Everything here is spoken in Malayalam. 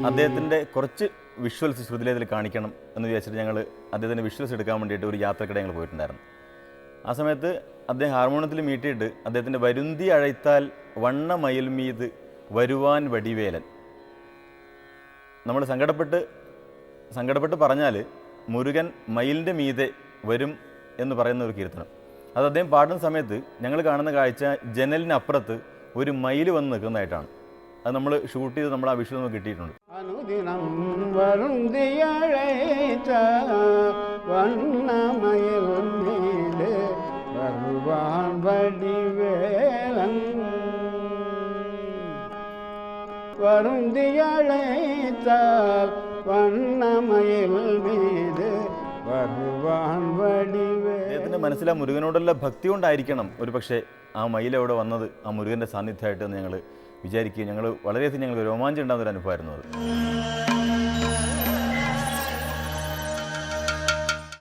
അദ്ദേഹത്തിൻ്റെ കുറച്ച് വിഷ്വൽസ് ശ്രുതിലേതിൽ കാണിക്കണം എന്ന് വിചാരിച്ചിട്ട് ഞങ്ങൾ അദ്ദേഹത്തിൻ്റെ വിഷ്വൽസ് എടുക്കാൻ വേണ്ടിയിട്ട് ഒരു യാത്രക്കിടെ ഞങ്ങൾ പോയിട്ടുണ്ടായിരുന്നു. ആ സമയത്ത് അദ്ദേഹം ഹാർമോണിയത്തിൽ മീട്ടിയിട്ട് അദ്ദേഹത്തിൻ്റെ വരുന്തി അഴയ്ത്താൽ വണ്ണ മയിൽമീത് വരുവാൻ വടിവേലൻ. നമ്മൾ സങ്കടപ്പെട്ട് പറഞ്ഞാൽ മുരുകൻ മയിലിൻ്റെ മീതെ വരും എന്ന് പറയുന്ന ഒരു കീർത്തനം. അത് അദ്ദേഹം പാടുന്ന സമയത്ത് ഞങ്ങൾ കാണുന്ന കാഴ്ച ജനലിനപ്പുറത്ത് ഒരു മയിൽ വന്ന് നിൽക്കുന്നതായിട്ടാണ്. അത് നമ്മൾ ഷൂട്ട് ചെയ്ത് നമ്മൾ ആ വിഷ്വൽ നമുക്ക് കിട്ടിയിട്ടുണ്ട്. അനുദിനം വരുന്തിയഴൈച്ച വണ്ണമയിൽ മീതെ വരുവാൻ വടിവേലൻ വരുന്തിയഴൈച്ചാൽ വണ്ണമയിൽ മീതെ വരുവാൻ വടിവേലൻ. അദ്ദേഹത്തിൻ്റെ മനസ്സിൽ ആ മുരുകനോടുള്ള ഭക്തി കൊണ്ടായിരിക്കണം ഒരു പക്ഷേ ആ മയിൽ അവിടെ വന്നത് ആ മുരുകൻ്റെ സാന്നിധ്യമായിട്ട് ഞങ്ങൾ വിചാരിക്കുകയും വളരെയധികം രോമാഞ്ചം ഉണ്ടാകുന്ന ഒരു അനുഭവമായിരുന്നു അത്.